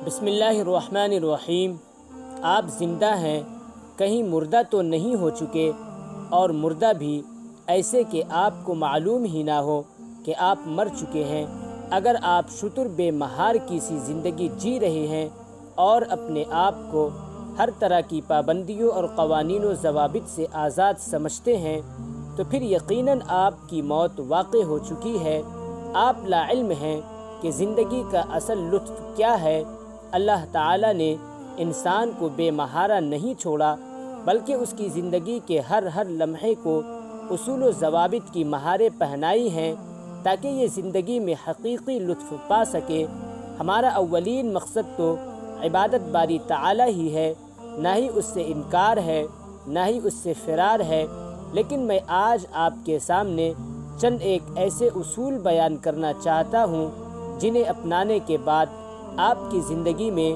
بسم اللہ الرحمن الرحیم۔ آپ زندہ ہیں، کہیں مردہ تو نہیں ہو چکے، اور مردہ بھی ایسے کہ آپ کو معلوم ہی نہ ہو کہ آپ مر چکے ہیں۔ اگر آپ شتر بے مہار کی سی زندگی جی رہے ہیں اور اپنے آپ کو ہر طرح کی پابندیوں اور قوانین و ضوابط سے آزاد سمجھتے ہیں تو پھر یقیناً آپ کی موت واقع ہو چکی ہے۔ آپ لا علم ہیں کہ زندگی کا اصل لطف کیا ہے۔ اللہ تعالیٰ نے انسان کو بے مہارہ نہیں چھوڑا، بلکہ اس کی زندگی کے ہر لمحے کو اصول و ضوابط کی مہاریں پہنائی ہیں تاکہ یہ زندگی میں حقیقی لطف پا سکے۔ ہمارا اولین مقصد تو عبادت باری تعالیٰ ہی ہے، نہ ہی اس سے انکار ہے، نہ ہی اس سے فرار ہے۔ لیکن میں آج آپ کے سامنے چند ایک ایسے اصول بیان کرنا چاہتا ہوں جنہیں اپنانے کے بعد آپ کی زندگی میں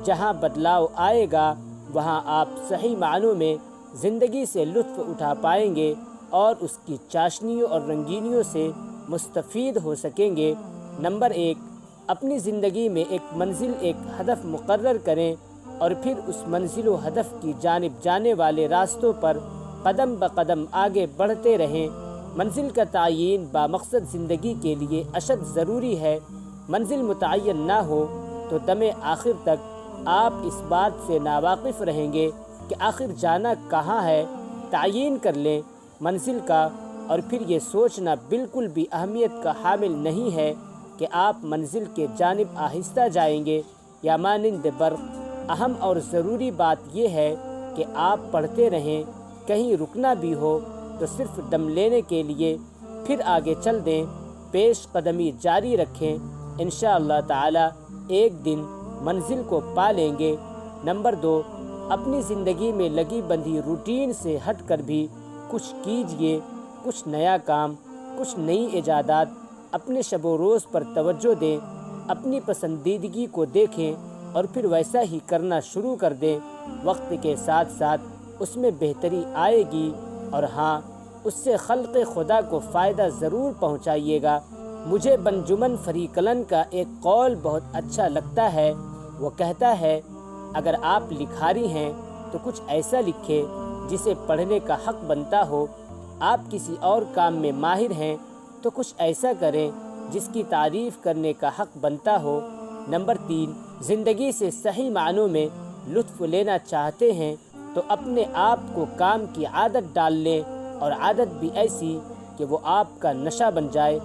جہاں بدلاؤ آئے گا وہاں آپ صحیح معنوں میں زندگی سے لطف اٹھا پائیں گے اور اس کی چاشنیوں اور رنگینیوں سے مستفید ہو سکیں گے۔ نمبر 1، اپنی زندگی میں ایک منزل، ایک ہدف مقرر کریں اور پھر اس منزل و ہدف کی جانب جانے والے راستوں پر قدم بقدم آگے بڑھتے رہیں۔ منزل کا تعین بامقصد زندگی کے لیے اشد ضروری ہے۔ منزل متعین نہ ہو تو دم آخر تک آپ اس بات سے ناواقف رہیں گے کہ آخر جانا کہاں ہے۔ تعین کر لیں منزل کا، اور پھر یہ سوچنا بالکل بھی اہمیت کا حامل نہیں ہے کہ آپ منزل کے جانب آہستہ جائیں گے یا مانند برق۔ اہم اور ضروری بات یہ ہے کہ آپ پڑھتے رہیں، کہیں رکنا بھی ہو تو صرف دم لینے کے لیے پھر آگے چل دیں، پیش قدمی جاری رکھیں۔ انشاءاللہ تعالی ایک دن منزل کو پا لیں گے۔ نمبر 2، اپنی زندگی میں لگی بندھی روٹین سے ہٹ کر بھی کچھ کیجئے، کچھ نیا کام، کچھ نئی ایجادات۔ اپنے شب و روز پر توجہ دیں، اپنی پسندیدگی کو دیکھیں اور پھر ویسا ہی کرنا شروع کر دیں۔ وقت کے ساتھ ساتھ اس میں بہتری آئے گی، اور ہاں، اس سے خلق خدا کو فائدہ ضرور پہنچائیے گا۔ مجھے بنجمن فریقلن کا ایک قول بہت اچھا لگتا ہے۔ وہ کہتا ہے، اگر آپ لکھاری ہیں تو کچھ ایسا لکھیں جسے پڑھنے کا حق بنتا ہو۔ آپ کسی اور کام میں ماہر ہیں تو کچھ ایسا کریں جس کی تعریف کرنے کا حق بنتا ہو۔ نمبر 3، زندگی سے صحیح معنوں میں لطف لینا چاہتے ہیں تو اپنے آپ کو کام کی عادت ڈال لیں، اور عادت بھی ایسی کہ وہ آپ کا نشہ بن جائے۔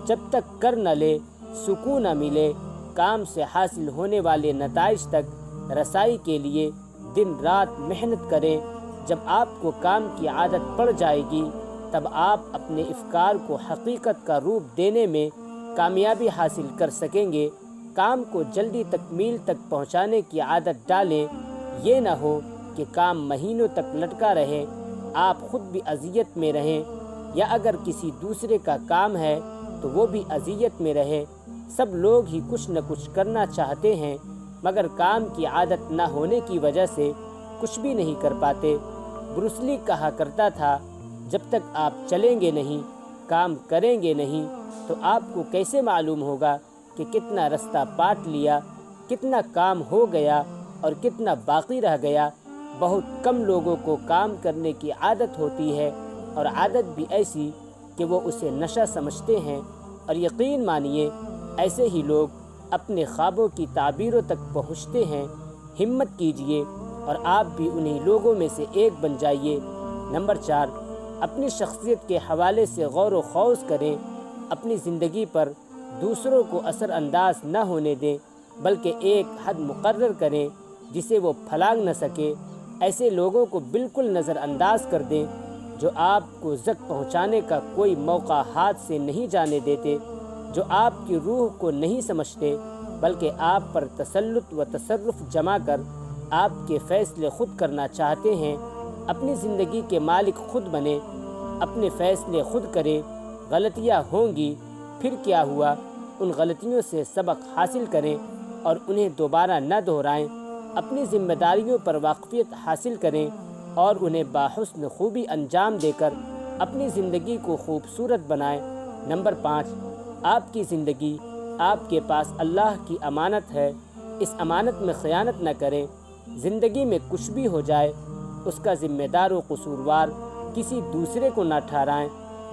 جب تک کر نہ لے، سکون نہ ملے، کام سے حاصل ہونے والے نتائج تک رسائی کے لیے دن رات محنت کریں۔ جب آپ کو کام کی عادت پڑ جائے گی تب آپ اپنے افکار کو حقیقت کا روپ دینے میں کامیابی حاصل کر سکیں گے۔ کام کو جلدی تکمیل تک پہنچانے کی عادت ڈالیں۔ یہ نہ ہو کہ کام مہینوں تک لٹکا رہے، آپ خود بھی اذیت میں رہیں، یا اگر کسی دوسرے کا کام ہے تو وہ بھی اذیت میں رہے۔ سب لوگ ہی کچھ نہ کچھ کرنا چاہتے ہیں، مگر کام کی عادت نہ ہونے کی وجہ سے کچھ بھی نہیں کر پاتے۔ بروس لی کہا کرتا تھا، جب تک آپ چلیں گے نہیں، کام کریں گے نہیں، تو آپ کو کیسے معلوم ہوگا کہ کتنا رستہ پاٹ لیا، کتنا کام ہو گیا اور کتنا باقی رہ گیا۔ بہت کم لوگوں کو کام کرنے کی عادت ہوتی ہے، اور عادت بھی ایسی کہ وہ اسے نشہ سمجھتے ہیں، اور یقین مانیے ایسے ہی لوگ اپنے خوابوں کی تعبیروں تک پہنچتے ہیں۔ ہمت کیجئے اور آپ بھی انہی لوگوں میں سے ایک بن جائیے۔ نمبر 4، اپنی شخصیت کے حوالے سے غور و خوض کریں۔ اپنی زندگی پر دوسروں کو اثر انداز نہ ہونے دیں، بلکہ ایک حد مقرر کریں جسے وہ پھلانگ نہ سکے۔ ایسے لوگوں کو بالکل نظر انداز کر دیں جو آپ کو زک پہنچانے کا کوئی موقع ہاتھ سے نہیں جانے دیتے، جو آپ کی روح کو نہیں سمجھتے بلکہ آپ پر تسلط و تصرف جما کر آپ کے فیصلے خود کرنا چاہتے ہیں۔ اپنی زندگی کے مالک خود بنیں، اپنے فیصلے خود کریں۔ غلطیاں ہوں گی، پھر کیا ہوا، ان غلطیوں سے سبق حاصل کریں اور انہیں دوبارہ نہ دہرائیں۔ اپنی ذمہ داریوں پر واقفیت حاصل کریں اور انہیں باحسن خوبی انجام دے کر اپنی زندگی کو خوبصورت بنائیں۔ نمبر 5، آپ کی زندگی آپ کے پاس اللہ کی امانت ہے۔ اس امانت میں خیانت نہ کریں۔ زندگی میں کچھ بھی ہو جائے اس کا ذمہ دار و قصوروار کسی دوسرے کو نہ ٹھہرائیں۔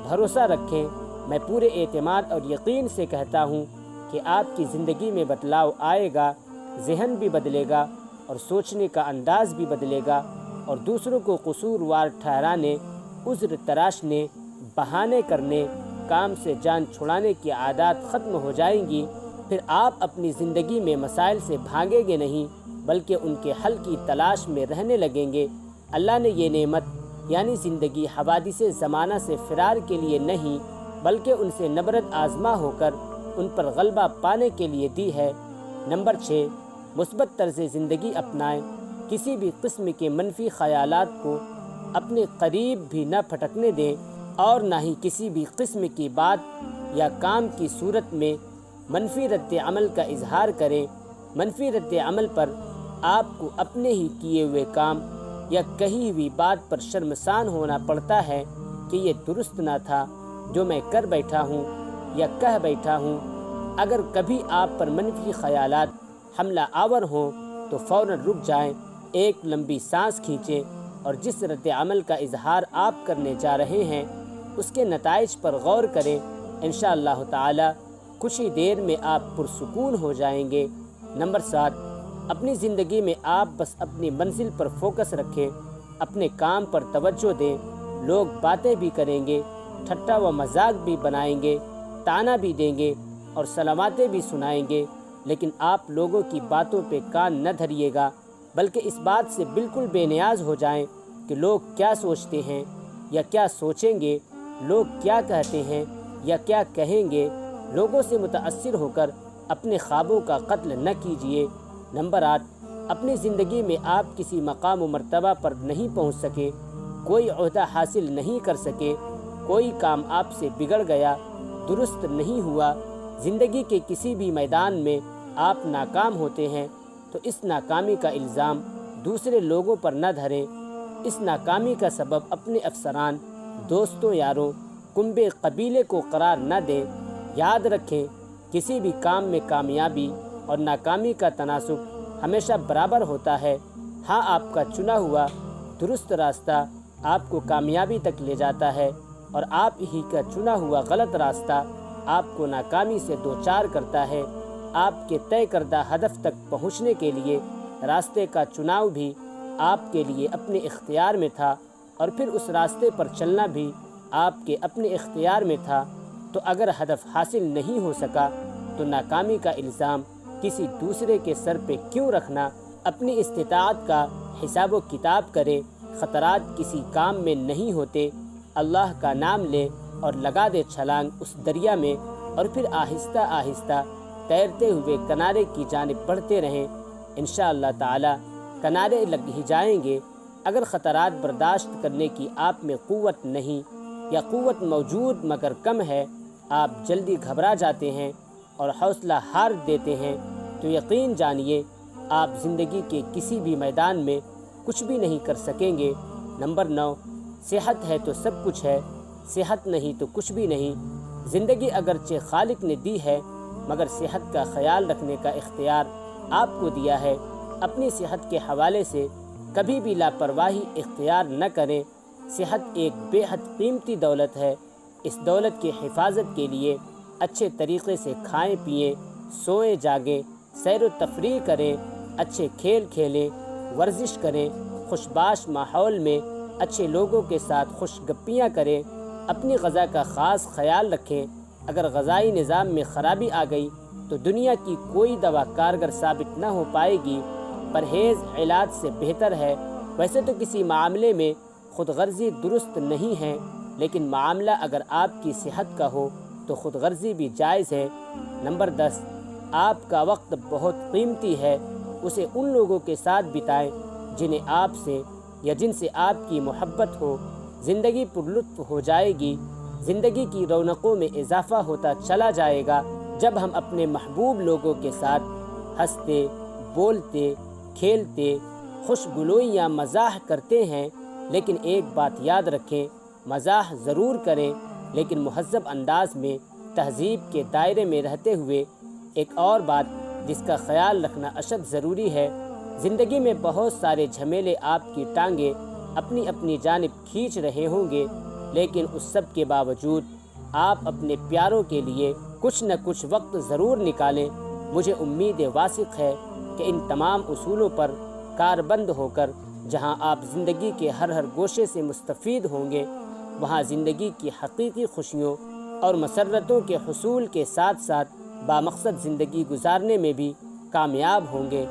بھروسہ رکھیں، میں پورے اعتماد اور یقین سے کہتا ہوں کہ آپ کی زندگی میں بدلاؤ آئے گا، ذہن بھی بدلے گا اور سوچنے کا انداز بھی بدلے گا، اور دوسروں کو قصوروار ٹھہرانے، عذر تراشنے، بہانے کرنے، کام سے جان چھڑانے کی عادات ختم ہو جائیں گی۔ پھر آپ اپنی زندگی میں مسائل سے بھاگیں گے نہیں بلکہ ان کے حل کی تلاش میں رہنے لگیں گے۔ اللہ نے یہ نعمت یعنی زندگی حوادث زمانہ سے فرار کے لیے نہیں بلکہ ان سے نبرد آزما ہو کر ان پر غلبہ پانے کے لیے دی ہے۔ نمبر 6، مثبت طرز زندگی اپنائیں۔ کسی بھی قسم کے منفی خیالات کو اپنے قریب بھی نہ پھٹکنے دیں اور نہ ہی کسی بھی قسم کی بات یا کام کی صورت میں منفی رد عمل کا اظہار کریں۔ منفی رد عمل پر آپ کو اپنے ہی کیے ہوئے کام یا کہی ہوئی بات پر شرمسار ہونا پڑتا ہے کہ یہ درست نہ تھا جو میں کر بیٹھا ہوں یا کہہ بیٹھا ہوں۔ اگر کبھی آپ پر منفی خیالات حملہ آور ہوں تو فوراً رک جائیں، ایک لمبی سانس کھینچیں اور جس رد عمل کا اظہار آپ کرنے جا رہے ہیں اس کے نتائج پر غور کریں۔ انشاءاللہ تعالی کچھ ہی دیر میں آپ پرسکون ہو جائیں گے۔ نمبر 7، اپنی زندگی میں آپ بس اپنی منزل پر فوکس رکھیں، اپنے کام پر توجہ دیں۔ لوگ باتیں بھی کریں گے، ٹھٹا و مذاق بھی بنائیں گے، طعنہ بھی دیں گے اور سلامتیں بھی سنائیں گے، لیکن آپ لوگوں کی باتوں پہ کان نہ دھریے گا بلکہ اس بات سے بالکل بے نیاز ہو جائیں کہ لوگ کیا سوچتے ہیں یا کیا سوچیں گے، لوگ کیا کہتے ہیں یا کیا کہیں گے۔ لوگوں سے متاثر ہو کر اپنے خوابوں کا قتل نہ کیجیے۔ نمبر 8، اپنی زندگی میں آپ کسی مقام و مرتبہ پر نہیں پہنچ سکے، کوئی عہدہ حاصل نہیں کر سکے، کوئی کام آپ سے بگڑ گیا، درست نہیں ہوا، زندگی کے کسی بھی میدان میں آپ ناکام ہوتے ہیں تو اس ناکامی کا الزام دوسرے لوگوں پر نہ دھریں۔ اس ناکامی کا سبب اپنے افسران، دوستوں، یاروں، کنبے قبیلے کو قرار نہ دیں۔ یاد رکھیں، کسی بھی کام میں کامیابی اور ناکامی کا تناسب ہمیشہ برابر ہوتا ہے۔ ہاں، آپ کا چنا ہوا درست راستہ آپ کو کامیابی تک لے جاتا ہے اور آپ ہی کا چنا ہوا غلط راستہ آپ کو ناکامی سے دوچار کرتا ہے۔ آپ کے طے کردہ ہدف تک پہنچنے کے لیے راستے کا چناؤ بھی آپ کے لیے اپنے اختیار میں تھا اور پھر اس راستے پر چلنا بھی آپ کے اپنے اختیار میں تھا۔ تو اگر ہدف حاصل نہیں ہو سکا تو ناکامی کا الزام کسی دوسرے کے سر پہ کیوں رکھنا؟ اپنی استطاعت کا حساب و کتاب کرے۔ خطرات کسی کام میں نہیں ہوتے۔ اللہ کا نام لے اور لگا دے چھلانگ اس دریا میں اور پھر آہستہ آہستہ تیرتے ہوئے کنارے کی جانب بڑھتے رہیں۔ انشاءاللہ تعالی کنارے لگ ہی جائیں گے۔ اگر خطرات برداشت کرنے کی آپ میں قوت نہیں یا قوت موجود مگر کم ہے، آپ جلدی گھبرا جاتے ہیں اور حوصلہ ہار دیتے ہیں، تو یقین جانیے آپ زندگی کے کسی بھی میدان میں کچھ بھی نہیں کر سکیں گے۔ نمبر 9، صحت ہے تو سب کچھ ہے، صحت نہیں تو کچھ بھی نہیں۔ زندگی اگرچہ خالق نے دی ہے مگر صحت کا خیال رکھنے کا اختیار آپ کو دیا ہے۔ اپنی صحت کے حوالے سے کبھی بھی لاپرواہی اختیار نہ کریں۔ صحت ایک بے حد قیمتی دولت ہے۔ اس دولت کی حفاظت کے لیے اچھے طریقے سے کھائیں پئیں، سوئیں جاگیں، سیر و تفریح کریں، اچھے کھیل کھیلیں، ورزش کریں، خوشباش ماحول میں اچھے لوگوں کے ساتھ خوش گپیاں کریں، اپنی غذا کا خاص خیال رکھیں۔ اگر غذائی نظام میں خرابی آ گئی تو دنیا کی کوئی دوا کارگر ثابت نہ ہو پائے گی۔ پرہیز علاج سے بہتر ہے۔ ویسے تو کسی معاملے میں خود غرضی درست نہیں ہے، لیکن معاملہ اگر آپ کی صحت کا ہو تو خود غرضی بھی جائز ہے۔ نمبر 10، آپ کا وقت بہت قیمتی ہے، اسے ان لوگوں کے ساتھ بتائیں جنہیں آپ سے یا جن سے آپ کی محبت ہو۔ زندگی پرلطف ہو جائے گی، زندگی کی رونقوں میں اضافہ ہوتا چلا جائے گا جب ہم اپنے محبوب لوگوں کے ساتھ ہنستے، بولتے، کھیلتے، خوش گلویاں مزاح کرتے ہیں۔ لیکن ایک بات یاد رکھیں، مزاح ضرور کریں لیکن مہذب انداز میں، تہذیب کے دائرے میں رہتے ہوئے۔ ایک اور بات جس کا خیال رکھنا اشد ضروری ہے۔ زندگی میں بہت سارے جھمیلے آپ کی ٹانگیں اپنی اپنی جانب کھینچ رہے ہوں گے، لیکن اس سب کے باوجود آپ اپنے پیاروں کے لیے کچھ نہ کچھ وقت ضرور نکالیں۔ مجھے امید واثق ہے کہ ان تمام اصولوں پر کاربند ہو کر جہاں آپ زندگی کے ہر گوشے سے مستفید ہوں گے، وہاں زندگی کی حقیقی خوشیوں اور مسرتوں کے حصول کے ساتھ ساتھ بامقصد زندگی گزارنے میں بھی کامیاب ہوں گے۔